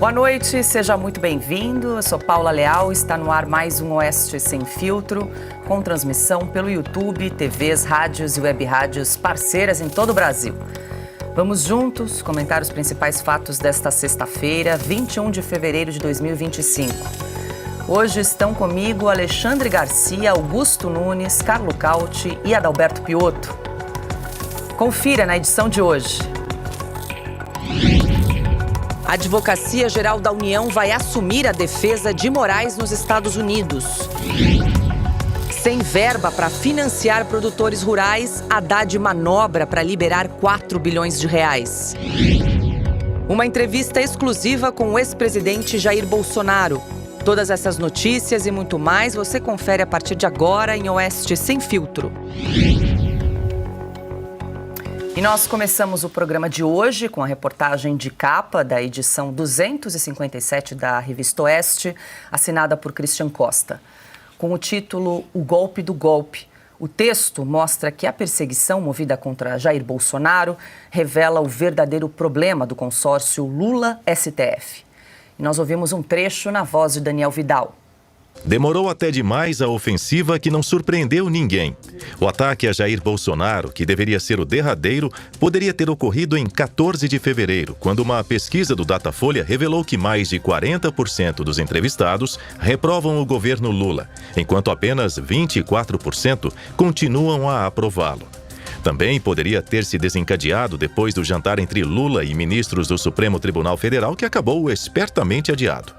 Boa noite, seja muito bem-vindo. Eu sou Paula Leal, está no ar mais um Oeste Sem Filtro, com transmissão pelo YouTube, TVs, rádios e web rádios parceiras em todo o Brasil. Vamos juntos comentar os principais fatos desta sexta-feira, 21 de fevereiro de 2025. Hoje estão comigo Alexandre Garcia, Augusto Nunes, Carlo Cauti e Adalberto Piotto. Confira na edição de hoje. A Advocacia Geral da União vai assumir a defesa de Moraes nos Estados Unidos. Sem verba para financiar produtores rurais, Haddad manobra para liberar 4 bilhões de reais. Uma entrevista exclusiva com o ex-presidente Jair Bolsonaro. Todas essas notícias e muito mais você confere a partir de agora em Oeste Sem Filtro. E nós começamos o programa de hoje com a reportagem de capa da edição 257 da Revista Oeste, assinada por Christian Costa. Com o título O Golpe do Golpe, o texto mostra que a perseguição movida contra Jair Bolsonaro revela o verdadeiro problema do consórcio Lula-STF. E nós ouvimos um trecho na voz de Daniel Vidal. Demorou até demais a ofensiva que não surpreendeu ninguém. O ataque a Jair Bolsonaro, que deveria ser o derradeiro, poderia ter ocorrido em 14 de fevereiro, quando uma pesquisa do Datafolha revelou que mais de 40% dos entrevistados reprovam o governo Lula, enquanto apenas 24% continuam a aprová-lo. Também poderia ter se desencadeado depois do jantar entre Lula e ministros do Supremo Tribunal Federal, que acabou espertamente adiado.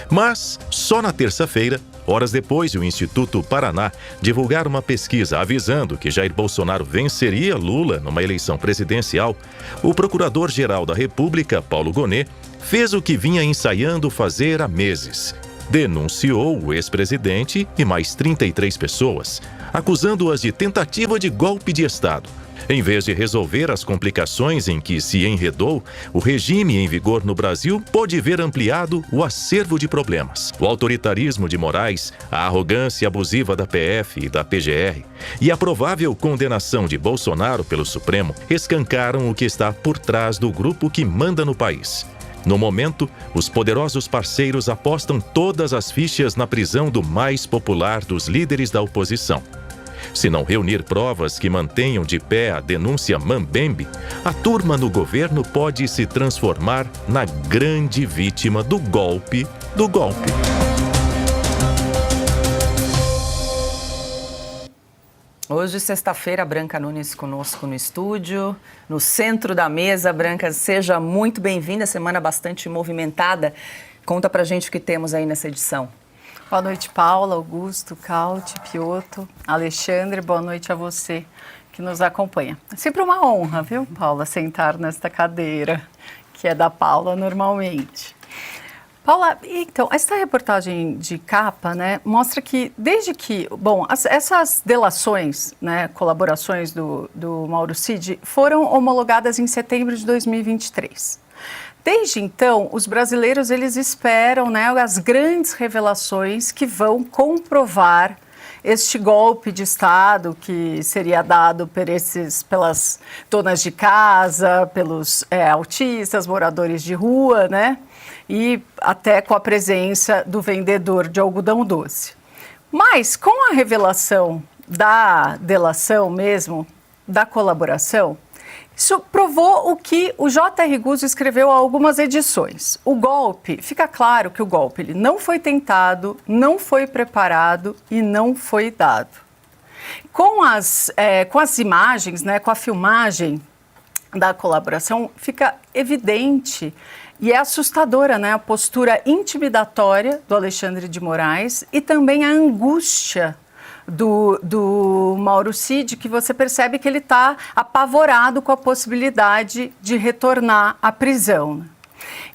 Mas, só na terça-feira, horas depois de o Instituto Paraná divulgar uma pesquisa avisando que Jair Bolsonaro venceria Lula numa eleição presidencial, o Procurador-Geral da República, Paulo Gonet, fez o que vinha ensaiando fazer há meses. Denunciou o ex-presidente e mais 33 pessoas, acusando-as de tentativa de golpe de Estado. Em vez de resolver as complicações em que se enredou, o regime em vigor no Brasil pode ver ampliado o acervo de problemas. O autoritarismo de Moraes, a arrogância abusiva da PF e da PGR e a provável condenação de Bolsonaro pelo Supremo escancaram o que está por trás do grupo que manda no país. No momento, os poderosos parceiros apostam todas as fichas na prisão do mais popular dos líderes da oposição. Se não reunir provas que mantenham de pé a denúncia Mambembe, a turma no governo pode se transformar na grande vítima do golpe do golpe. Hoje, sexta-feira, Branca Nunes conosco no estúdio, no centro da mesa. Branca, seja muito bem-vinda, semana bastante movimentada. Conta pra gente o que temos aí nessa edição. Boa noite, Paula, Augusto, Cauti, Piotto, Alexandre, boa noite a você que nos acompanha. É sempre uma honra, viu, Paula, sentar nesta cadeira, que é da Paula normalmente. Paula, então, essa reportagem de capa, né, mostra que desde que, essas delações, né, colaborações do Mauro Cid foram homologadas em setembro de 2023. Desde então, os brasileiros eles esperam, né, as grandes revelações que vão comprovar este golpe de Estado que seria dado pelas donas de casa, pelos autistas, moradores de rua, né, e até com a presença do vendedor de algodão doce. Mas com a revelação da delação mesmo, da colaboração, isso provou o que o J.R. Guzzo escreveu há algumas edições. O golpe, fica claro que o golpe ele não foi tentado, não foi preparado e não foi dado. Com as imagens, né, com a filmagem da colaboração, fica evidente e é assustadora, né, a postura intimidatória do Alexandre de Moraes e também a angústia do Mauro Cid, que você percebe que ele está apavorado com a possibilidade de retornar à prisão.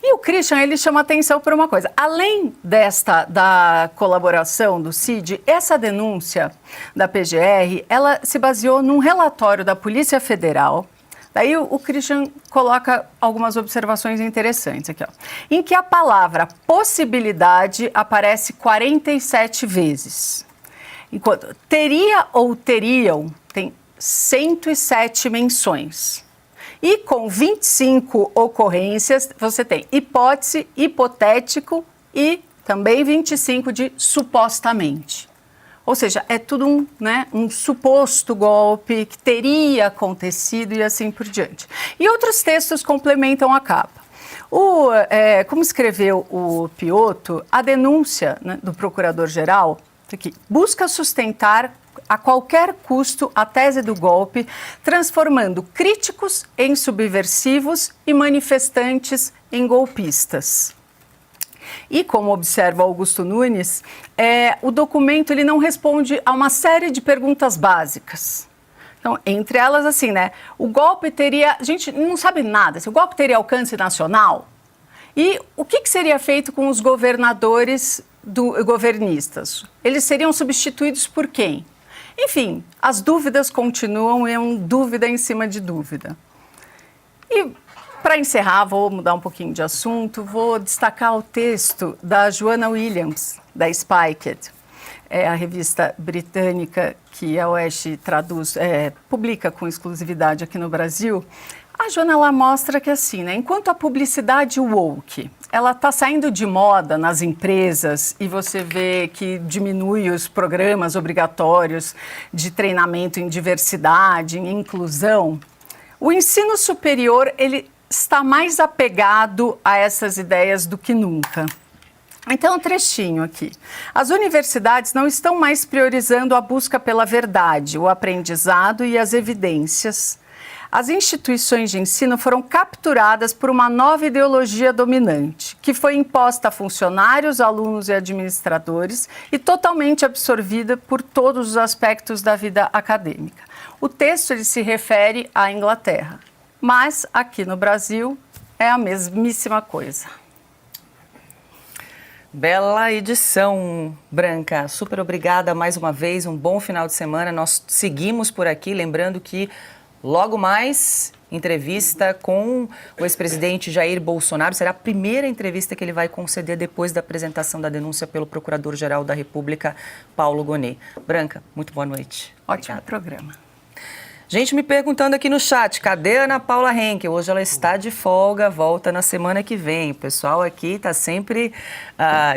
E o Christian, ele chama atenção por uma coisa. Além da colaboração do Cid, essa denúncia da PGR, ela se baseou num relatório da Polícia Federal. Daí o Christian coloca algumas observações interessantes aqui, ó, em que a palavra possibilidade aparece 47 vezes. Enquanto teria ou teriam tem 107 menções. E com 25 ocorrências, você tem hipótese, hipotético e também 25 de supostamente. Ou seja, é tudo um suposto golpe que teria acontecido e assim por diante. E outros textos complementam a capa. Como escreveu o Piotto, a denúncia do procurador-geral aqui, busca sustentar a qualquer custo a tese do golpe, transformando críticos em subversivos e manifestantes em golpistas. E como observa Augusto Nunes, o documento ele não responde a uma série de perguntas básicas. Então, entre elas, assim, o golpe teria... A gente não sabe nada. Se o golpe teria alcance nacional, e o que seria feito com os governadores governistas? Eles seriam substituídos por quem? Enfim, as dúvidas continuam e é uma dúvida em cima de dúvida. E, para encerrar, vou mudar um pouquinho de assunto, vou destacar o texto da Joanna Williams, da Spiked, a revista britânica que a Oeste publica com exclusividade aqui no Brasil. A Joana, ela mostra que assim, enquanto a publicidade woke, ela está saindo de moda nas empresas e você vê que diminui os programas obrigatórios de treinamento em diversidade, em inclusão, o ensino superior, ele está mais apegado a essas ideias do que nunca. Então, um trechinho aqui. As universidades não estão mais priorizando a busca pela verdade, o aprendizado e as evidências. As instituições de ensino foram capturadas por uma nova ideologia dominante, que foi imposta a funcionários, alunos e administradores e totalmente absorvida por todos os aspectos da vida acadêmica. O texto ele se refere à Inglaterra, mas aqui no Brasil é a mesmíssima coisa. Bela edição, Branca. Super obrigada mais uma vez, um bom final de semana. Nós seguimos por aqui, lembrando que logo mais, entrevista com o ex-presidente Jair Bolsonaro. Será a primeira entrevista que ele vai conceder depois da apresentação da denúncia pelo Procurador-Geral da República, Paulo Gonet. Branca, muito boa noite. Ótimo programa. Gente me perguntando aqui no chat, cadê a Ana Paula Henkel? Hoje ela está de folga, volta na semana que vem. O pessoal aqui está sempre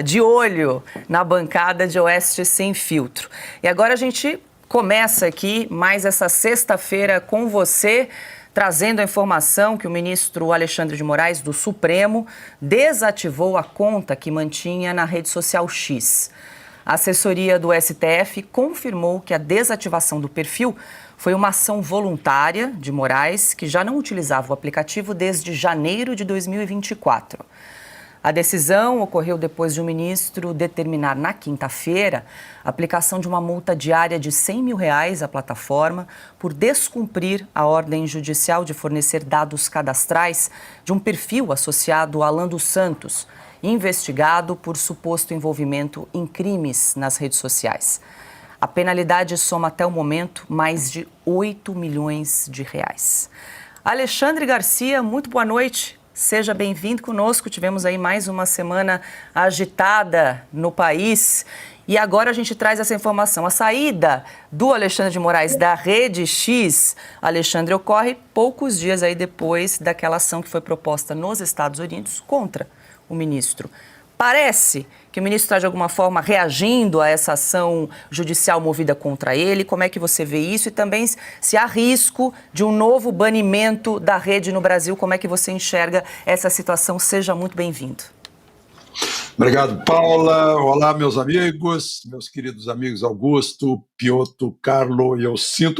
de olho na bancada de Oeste Sem Filtro. E agora a gente começa aqui mais essa sexta-feira com você, trazendo a informação que o ministro Alexandre de Moraes, do Supremo, desativou a conta que mantinha na rede social X. A assessoria do STF confirmou que a desativação do perfil foi uma ação voluntária de Moraes, que já não utilizava o aplicativo desde janeiro de 2024. A decisão ocorreu depois de o ministro determinar na quinta-feira a aplicação de uma multa diária de R$100 mil à plataforma por descumprir a ordem judicial de fornecer dados cadastrais de um perfil associado a Alan dos Santos, investigado por suposto envolvimento em crimes nas redes sociais. A penalidade soma até o momento mais de R$8 milhões. Alexandre Garcia, muito boa noite. Seja bem-vindo conosco. Tivemos aí mais uma semana agitada no país e agora a gente traz essa informação. A saída do Alexandre de Moraes da Rede X, Alexandre, ocorre poucos dias aí depois daquela ação que foi proposta nos Estados Unidos contra o ministro. Parece que o ministro está, de alguma forma, reagindo a essa ação judicial movida contra ele. Como é que você vê isso? E também se há risco de um novo banimento da rede no Brasil. Como é que você enxerga essa situação? Seja muito bem-vindo. Obrigado, Paula. Olá, meus amigos, meus queridos amigos Augusto, Piotto, Carlo. Eu sinto